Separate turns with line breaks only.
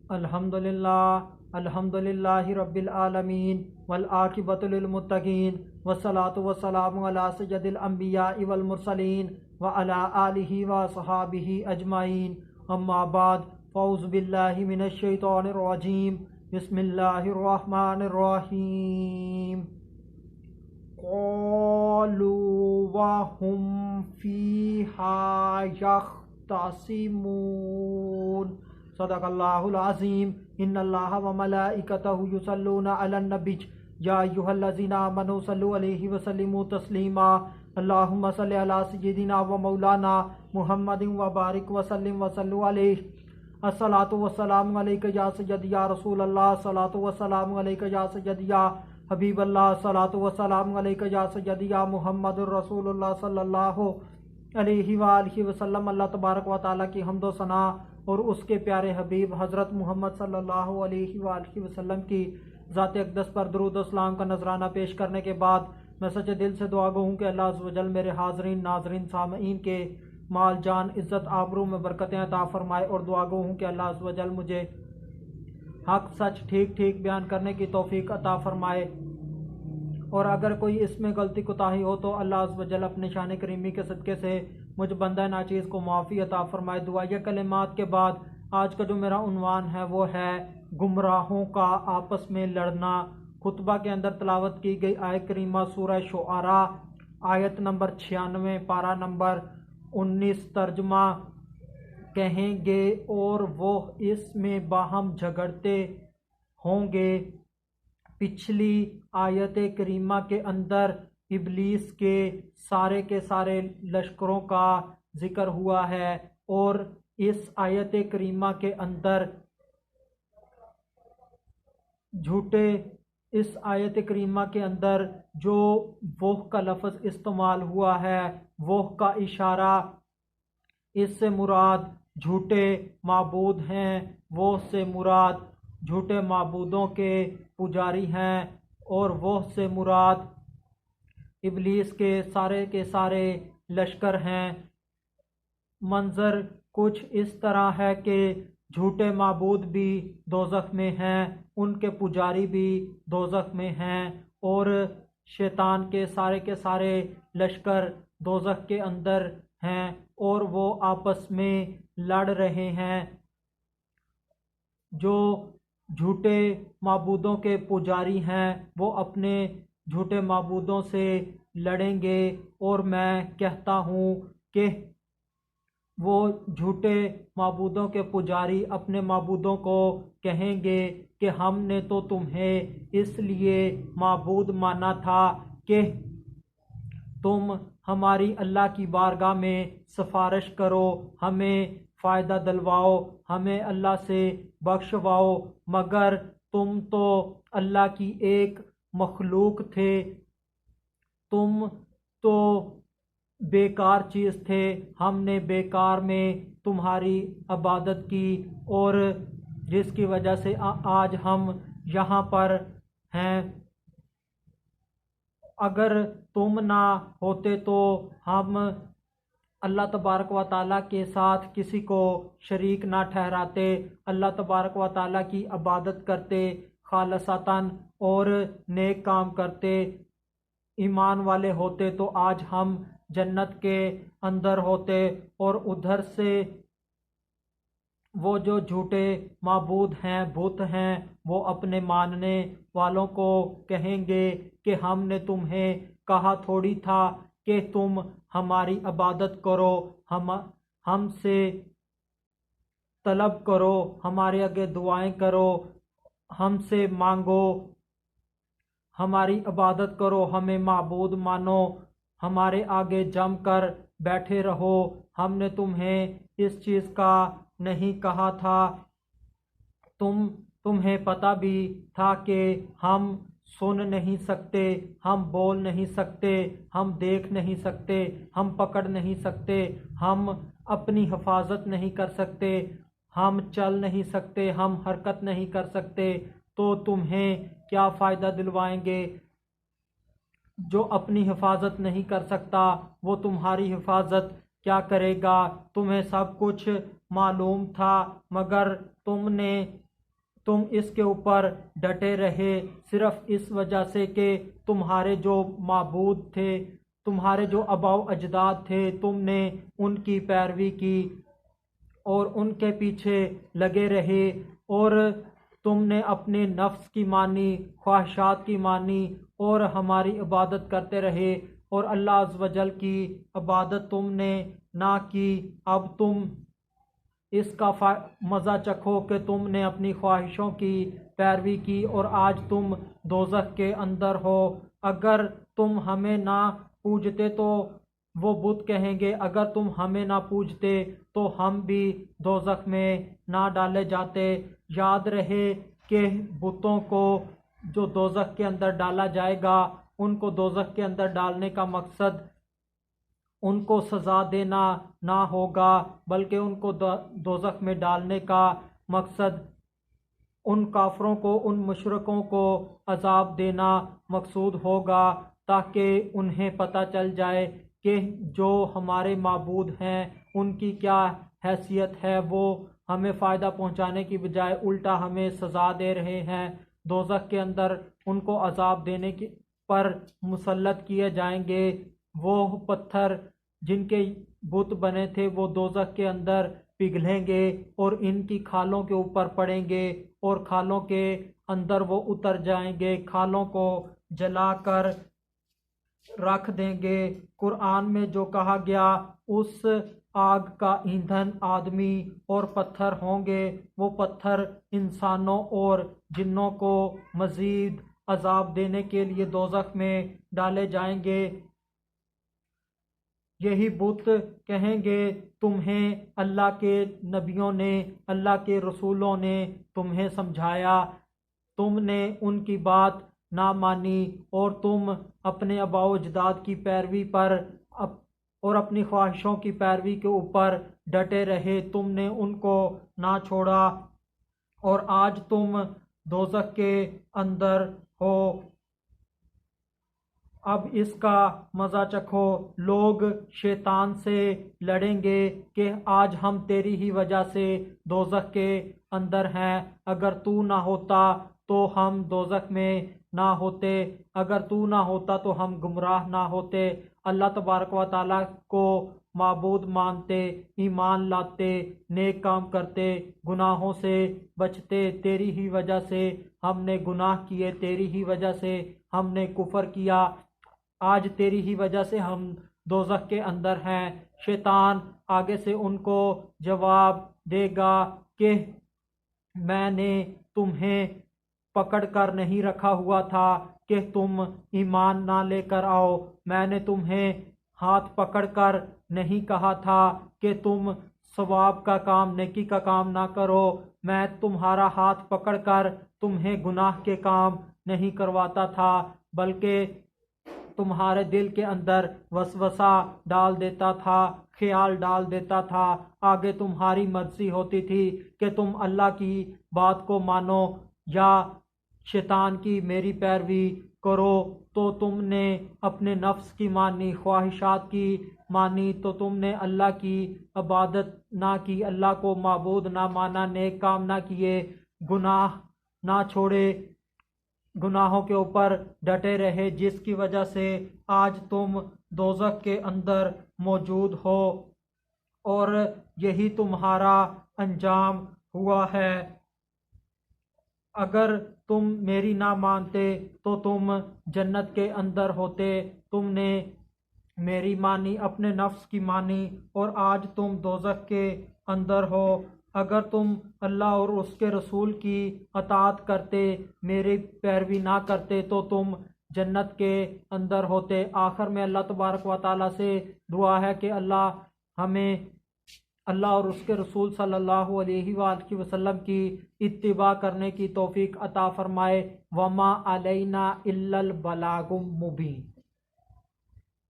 अल्हम्दुलिल्लाहि रब्बिल आलमीन वल आकिबतु लिल मुत्तकीन वस्सलातु वस्सलामु अला सय्यदिल अंबियाइ वल मुरसलीन व अला आलिहि व सहाबिहि अजमाइन अम्मा बाद फ़ौज़ु बिल्लाहि मिनश शैतानिर रजीम बिस्मिल्लाहिर रहमानिर रहीम क़ालू व हुम फ़ीहा यख़्तसिमून सदक़ल्लाहुल अज़ीम। इन्नल्लाह व मलाइकतहु युसल्लूना अलन नबी या अय्युहल्लज़ीना आमनू सल्लु अलैहि व सल्लिमू तस्लीमा। अल्लाहुम्मा सल्लि अला सय्यिदिना व मौलाना मुहम्मदिन व बारिक व सल्लिम व सल्लु अलैहि। अस्सलातु वस्सलामु अलैका या सय्यदी या रसूल अल्लाह। अस्सलातु वस्सलामु अलैका या सय्यदी या हबीब अल्लाह। अस्सलातु वस्सलामु अलैका या सय्यदी या मुहम्मदुर रसूलुल्लाह सल्लल्लाहु अलैहि व आलिहि वसल्लम। अल्लाह तबारक व तआला की हम्द व सना और उसके प्यारे हबीब हज़रत मोहम्मद सल्लल्लाहु अलैहि वसल्लम की ज़ात अक़दस पर दरूद व सलाम का नजराना पेश करने के बाद मैं सच्चे दिल से दुआ गो हूँ कि अल्लाह अज़्ज़ व जल मेरे हाज़रीन नाज़रीन सामईन के माल जान इज़्ज़त आबरू में बरकतें अता फरमाए और दुआ गो हूँ कि अल्लाह अज़्ज़ व जल मुझे हक सच ठीक ठीक बयान करने की तौफीक अता फरमाए और अगर कोई इसमें गलती कोताही हो तो अल्लाह अज़्ज़ व जल अपने शान करीमी के सदक़े से मुझ बंदा नाचीज़ को माफ़ी अता फरमाए। दुआ या कलिमात के बाद आज का जो मेरा उन्वान है वो है गुमराहों का आपस में लड़ना। खुतबा के अंदर तलावत की गई आयत करीमा सूरह शुआरा आयत नंबर 96 पारा नंबर 19। तर्जुमा कहेंगे और वो इसमें बाहम झगड़ते होंगे। पिछली आयत करीमा के अंदर इब्लीस के सारे लश्करों का जिक्र हुआ है और इस आयत करीमा के अंदर इस आयत करीमा के अंदर जो वो का लफ्ज़ इस्तेमाल हुआ है वो का इशारा इससे मुराद झूठे माबूद हैं, वो से मुराद झूठे माबूदों के पुजारी हैं और वो से मुराद इब्लीस के सारे लश्कर हैं। मंजर कुछ इस तरह है कि झूठे माबूद भी दोज़ख में हैं, उनके पुजारी भी दोज़ख में हैं और शैतान के सारे लश्कर दोज़ख के अंदर हैं और वो आपस में लड़ रहे हैं। जो झूठे माबूदों के पुजारी हैं वो अपने झूठे माबूदों से लड़ेंगे और मैं कहता हूँ कि वो झूठे माबूदों के पुजारी अपने माबूदों को कहेंगे कि हमने तो तुम्हें इसलिए माबूद माना था कि तुम हमारी अल्लाह की बारगाह में सिफारिश करो, हमें फ़ायदा दिलवाओ, हमें अल्लाह से बख्शवाओ, मगर तुम तो अल्लाह की एक मखलूक थे, तुम तो बेकार चीज़ थे, हमने बेकार में तुम्हारी इबादत की और जिसकी वजह से आज हम यहाँ पर हैं। अगर तुम ना होते तो हम अल्लाह तबारक व ताला के साथ किसी को शरीक ना ठहराते, अल्लाह तबारक व ताला की इबादत करते खालसतन और नेक काम करते, ईमान वाले होते तो आज हम जन्नत के अंदर होते और उधर से वो जो झूठे माबूद हैं बुत हैं वो अपने मानने वालों को कहेंगे कि हमने तुम्हें कहा थोड़ी था कि तुम हमारी इबादत करो, हमसे तलब करो, हमारे आगे दुआएं करो, हमसे मांगो, हमारी इबादत करो, हमें माबूद मानो, हमारे आगे जम कर बैठे रहो, हमने तुम्हें इस चीज़ का नहीं कहा था। तुम्हें पता भी था कि हम सुन नहीं सकते, हम बोल नहीं सकते, हम देख नहीं सकते, हम पकड़ नहीं सकते, हम अपनी हिफाजत नहीं कर सकते, हम चल नहीं सकते, हम हरकत नहीं कर सकते, तो तुम्हें क्या फ़ायदा दिलवाएंगे। जो अपनी हिफाजत नहीं कर सकता वो तुम्हारी हिफाजत क्या करेगा। तुम्हें सब कुछ मालूम था मगर तुमने तुम इसके ऊपर डटे रहे सिर्फ इस वजह से कि तुम्हारे जो माबूद थे, तुम्हारे जो आबाओ अजदाद थे, तुमने उनकी पैरवी की और उनके पीछे लगे रहे और तुमने अपने नफ्स की मानी, ख्वाहिशात की मानी और हमारी इबादत करते रहे और अल्लाह अज़्ज़ व जल की इबादत तुमने ना की। अब तुम इसका मज़ा चखो कि तुमने अपनी ख्वाहिशों की पैरवी की और आज तुम दोज़ख के अंदर हो। अगर तुम हमें ना पूजते तो वो बुत कहेंगे, अगर तुम हमें ना पूजते तो हम भी दोज़ख में ना डाले जाते। याद रहे कि बुतों को जो दोज़ख के अंदर डाला जाएगा, उनको दोज़ख के अंदर डालने का मकसद उनको सज़ा देना ना होगा, बल्कि उनको दोज़ख में डालने का मकसद उन काफरों को, उन मुशरिकों को अजाब देना मकसूद होगा, ताकि उन्हें पता चल जाए कि जो हमारे माबूद हैं उनकी क्या हैसियत है। वो हमें फ़ायदा पहुंचाने की बजाय उल्टा हमें सज़ा दे रहे हैं। दोज़ख के अंदर उनको अजाब देने की पर मुसल्लत किए जाएंगे। वो पत्थर जिनके बुत बने थे वो दोज़ख के अंदर पिघलेंगे और इनकी खालों के ऊपर पड़ेंगे और खालों के अंदर वो उतर जाएंगे, खालों को जलाकर रख देंगे। कुरान में जो कहा गया, उस आग का ईंधन आदमी और पत्थर होंगे। वो पत्थर इंसानों और जिन्नों को मज़ीद अजाब देने के लिए दोज़ख में डाले जाएंगे। यही बुत कहेंगे, तुम्हें अल्लाह के नबियों ने, अल्लाह के रसूलों ने तुम्हें समझाया, तुमने उनकी बात ना मानी और तुम अपने आबाओ अजदाद की पैरवी पर और अपनी ख्वाहिशों की पैरवी के ऊपर डटे रहे। तुमने उनको ना छोड़ा और आज तुम दोज़ख के अंदर हो। अब इसका मज़ा चखो। लोग शैतान से लड़ेंगे कि आज हम तेरी ही वजह से दोज़ख के अंदर हैं, अगर तू ना होता तो हम दोज़ख में ना होते, अगर तू ना होता तो हम गुमराह ना होते। अल्लाह तबारक व तआला को माबूद मानते, ईमान लाते, नेक काम करते, गुनाहों से बचते। तेरी ही वजह से हमने गुनाह किए, तेरी ही वजह से हमने कुफर किया, आज तेरी ही वजह से हम दोज़ख के अंदर हैं। शैतान आगे से उनको जवाब देगा कि मैंने तुम्हें पकड़ कर नहीं रखा हुआ था कि तुम ईमान ना लेकर आओ, मैंने तुम्हें हाथ पकड़ कर नहीं कहा था कि तुम सवाब का काम, नेकी का काम ना करो। मैं तुम्हारा हाथ पकड़कर तुम्हें गुनाह के काम नहीं करवाता था, बल्कि तुम्हारे दिल के अंदर वसवसा डाल देता था, ख्याल डाल देता था। आगे तुम्हारी मर्जी होती थी कि तुम अल्लाह की बात को मानो या शैतान की मेरी पैरवी करो। तो तुमने अपने नफ्स की मानी, ख्वाहिशात की मानी, तो तुमने अल्लाह की इबादत ना की, अल्लाह को माबूद ना माना, नेक काम ना किए, गुनाह ना छोड़े, गुनाहों के ऊपर डटे रहे, जिसकी वजह से आज तुम दोज़ख के अंदर मौजूद हो और यही तुम्हारा अंजाम हुआ है। अगर तुम मेरी ना मानते तो तुम जन्नत के अंदर होते। तुमने मेरी मानी, अपने नफ्स की मानी और आज तुम दोज़ख के अंदर हो। अगर तुम अल्लाह और उसके रसूल की अताअत करते, मेरी पैरवी ना करते, तो तुम जन्नत के अंदर होते। आखिर में अल्लाह तबारक व तआला से दुआ है कि अल्लाह हमें अल्लाह और उसके रसूल सल्लल्लाहु अलैहि वसल्लम की इत्तिबा करने की तौफीक अता फरमाए। वमा अलैना इल्लल बलागुम मुबीन।